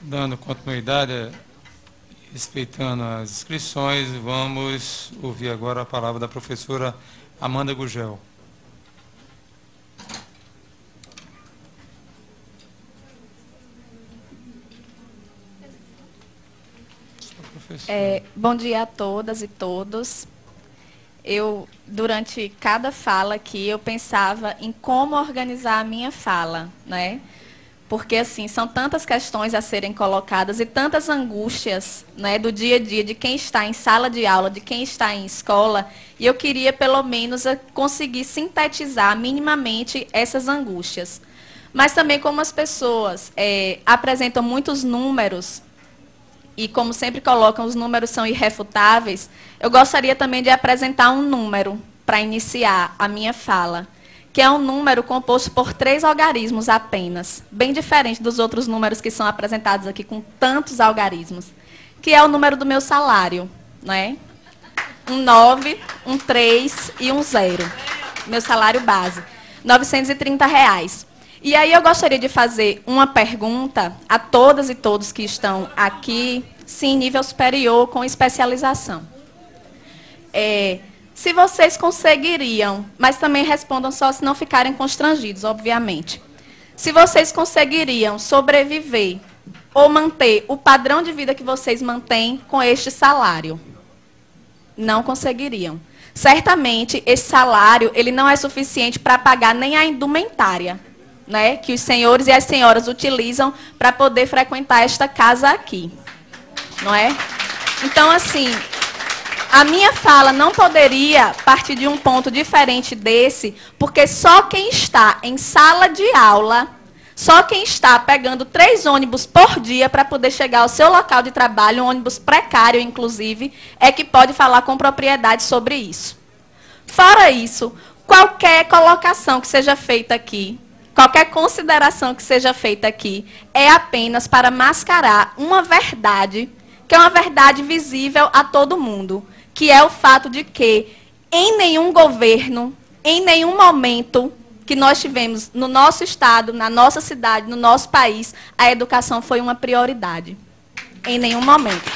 Dando continuidade, respeitando as inscrições, vamos ouvir agora a palavra da professora Amanda Gugel. Bom dia a todas e todos. Durante cada fala aqui, eu pensava em como organizar a minha fala, né? Porque, assim, são tantas questões a serem colocadas e tantas angústias, né, do dia a dia, de quem está em sala de aula, de quem está em escola, e eu queria, pelo menos, conseguir sintetizar minimamente essas angústias. Mas também, como as pessoas apresentam muitos números, e como sempre colocam, os números são irrefutáveis, eu gostaria também de apresentar um número para iniciar a minha fala, que é um número composto por 3 algarismos apenas, bem diferente dos outros números que são apresentados aqui com tantos algarismos, que é o número do meu salário, né? Um 9, um 3 e um 0. Meu salário base, R$ 930. E aí eu gostaria de fazer uma pergunta a todas e todos que estão aqui, sim, nível superior, com especialização. Se vocês conseguiriam, mas também respondam só se não ficarem constrangidos, obviamente. Se vocês conseguiriam sobreviver ou manter o padrão de vida que vocês mantêm com este salário? Não conseguiriam. Certamente, esse salário ele não é suficiente para pagar nem a indumentária, né, que os senhores e as senhoras utilizam para poder frequentar esta casa aqui. Não é? Então, assim, a minha fala não poderia partir de um ponto diferente desse, porque só quem está em sala de aula, só quem está pegando 3 ônibus por dia para poder chegar ao seu local de trabalho, um ônibus precário, inclusive, é que pode falar com propriedade sobre isso. Fora isso, qualquer colocação que seja feita aqui, qualquer consideração que seja feita aqui, é apenas para mascarar uma verdade, que é uma verdade visível a todo mundo, que é o fato de que, em nenhum governo, em nenhum momento que nós tivemos no nosso estado, na nossa cidade, no nosso país, a educação foi uma prioridade. Em nenhum momento.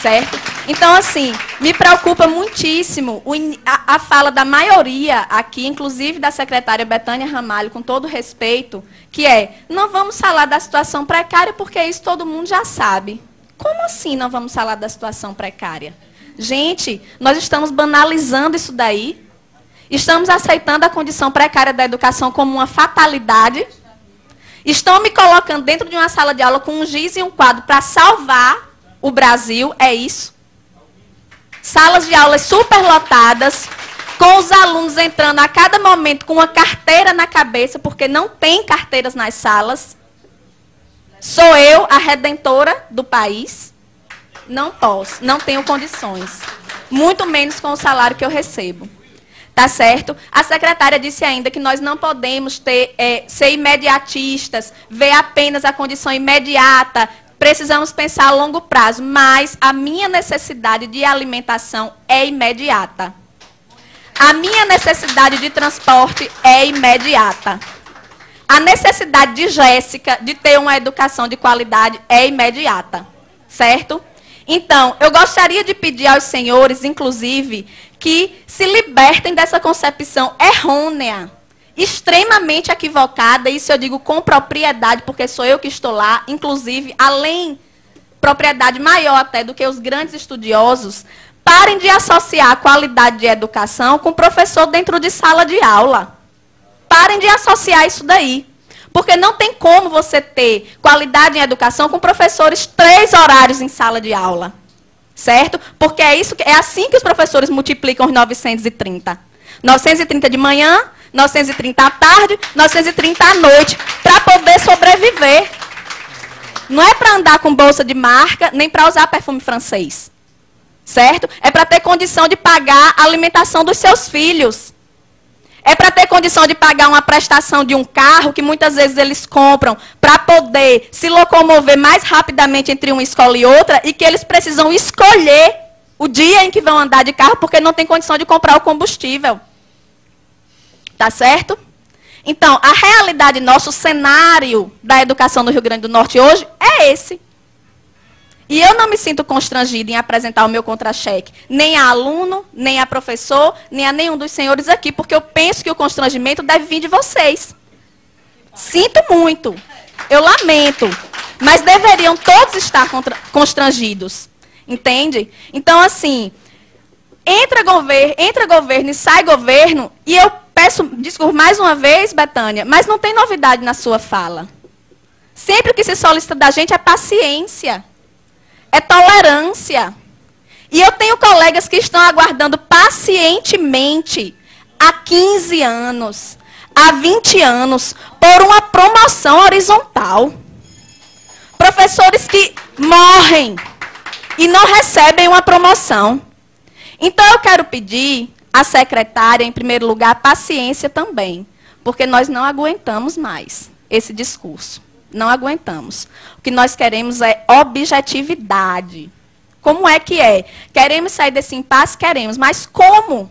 Certo? Então, assim, me preocupa muitíssimo a fala da maioria aqui, inclusive da secretária Betânia Ramalho, com todo respeito, que não vamos falar da situação precária, porque isso todo mundo já sabe. Como assim não vamos falar da situação precária? Gente, nós estamos banalizando isso daí. Estamos aceitando a condição precária da educação como uma fatalidade. Estão me colocando dentro de uma sala de aula com um giz e um quadro para salvar o Brasil, é isso? Salas de aulas superlotadas, com os alunos entrando a cada momento com uma carteira na cabeça, porque não tem carteiras nas salas. Sou eu a redentora do país? Não posso, não tenho condições. Muito menos com o salário que eu recebo. Tá certo? A secretária disse ainda que nós não podemos ser imediatistas, ver apenas a condição imediata. Precisamos pensar a longo prazo, mas a minha necessidade de alimentação é imediata. A minha necessidade de transporte é imediata. A necessidade de Jéssica de ter uma educação de qualidade é imediata. Certo? Então, eu gostaria de pedir aos senhores, inclusive, que se libertem dessa concepção errônea, extremamente equivocada, isso eu digo com propriedade, porque sou eu que estou lá, inclusive, além, propriedade maior até do que os grandes estudiosos, parem de associar a qualidade de educação com professor dentro de sala de aula. Parem de associar isso daí. Porque não tem como você ter qualidade em educação com professores 3 horários em sala de aula. Certo? Porque é assim que os professores multiplicam os 930. 930 de manhã, 930 à tarde, 930 à noite, para poder sobreviver. Não é para andar com bolsa de marca, nem para usar perfume francês. Certo? É para ter condição de pagar a alimentação dos seus filhos. É para ter condição de pagar uma prestação de um carro, que muitas vezes eles compram, para poder se locomover mais rapidamente entre uma escola e outra, e que eles precisam escolher o dia em que vão andar de carro, porque não tem condição de comprar o combustível. Tá certo? Então, a realidade nossa, o cenário da educação no Rio Grande do Norte hoje é esse. E eu não me sinto constrangida em apresentar o meu contra-cheque, nem a aluno, nem a professor, nem a nenhum dos senhores aqui, porque eu penso que o constrangimento deve vir de vocês. Sinto muito, eu lamento, mas deveriam todos estar constrangidos, entende? Então, assim, entra governo e sai governo, e eu peço desculpa mais uma vez, Betânia, mas não tem novidade na sua fala. Sempre o que se solicita da gente é paciência. É tolerância. E eu tenho colegas que estão aguardando pacientemente há 15 anos, há 20 anos, por uma promoção horizontal. Professores que morrem e não recebem uma promoção. Então eu quero pedir à secretária, em primeiro lugar, paciência também, porque nós não aguentamos mais esse discurso. Não aguentamos. O que nós queremos é objetividade. Como é que é? Queremos sair desse impasse? Queremos. Mas como?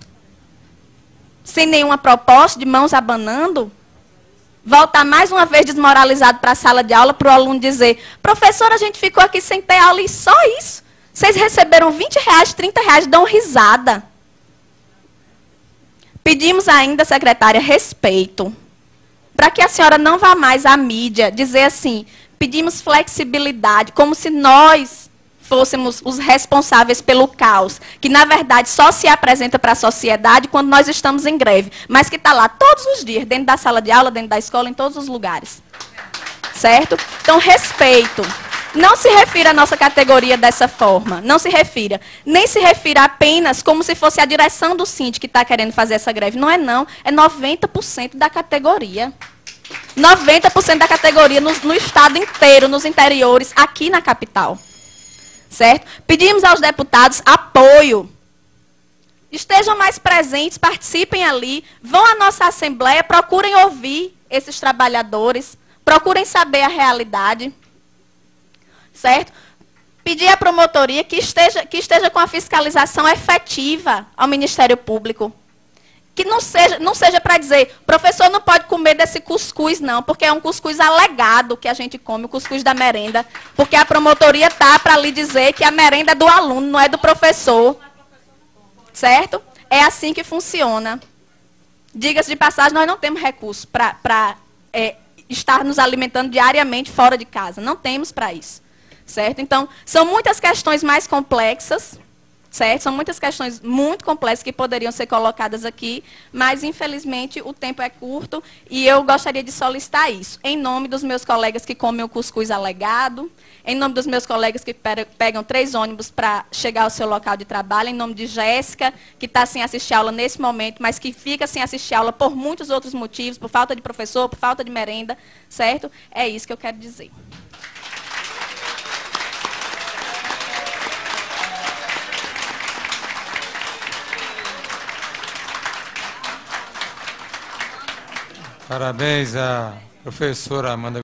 Sem nenhuma proposta, de mãos abanando? Voltar mais uma vez desmoralizado para a sala de aula, para o aluno dizer, professora, a gente ficou aqui sem ter aula e só isso. Vocês receberam R$20, R$30, dão risada. Pedimos ainda, secretária, respeito. Para que a senhora não vá mais à mídia dizer assim, pedimos flexibilidade, como se nós fôssemos os responsáveis pelo caos, que na verdade só se apresenta para a sociedade quando nós estamos em greve, mas que está lá todos os dias, dentro da sala de aula, dentro da escola, em todos os lugares. Certo? Então, respeito. Não se refira à nossa categoria dessa forma, não se refira. Nem se refira apenas como se fosse a direção do Síndico que está querendo fazer essa greve. Não é não, é 90% da categoria. 90% da categoria no estado inteiro, nos interiores, aqui na capital. Certo? Pedimos aos deputados apoio. Estejam mais presentes, participem ali, vão à nossa assembleia, procurem ouvir esses trabalhadores, procurem saber a realidade. Certo? Pedir à promotoria que esteja com a fiscalização efetiva ao Ministério Público. Que não seja para dizer, professor não pode comer desse cuscuz, não, porque é um cuscuz alegado que a gente come, o cuscuz da merenda. Porque a promotoria está para lhe dizer que a merenda é do aluno, não é do professor. Certo? É assim que funciona. Diga-se de passagem, nós não temos recursos para estar nos alimentando diariamente fora de casa. Não temos para isso. Certo? Então, são muitas questões mais complexas, certo? São muitas questões muito complexas que poderiam ser colocadas aqui, mas, infelizmente, o tempo é curto e eu gostaria de solicitar isso. Em nome dos meus colegas que comem o cuscuz alegado, em nome dos meus colegas que pegam 3 ônibus para chegar ao seu local de trabalho, em nome de Jéssica, que está sem assistir aula nesse momento, mas que fica sem assistir aula por muitos outros motivos, por falta de professor, por falta de merenda, certo? É isso que eu quero dizer. Parabéns à professora Amanda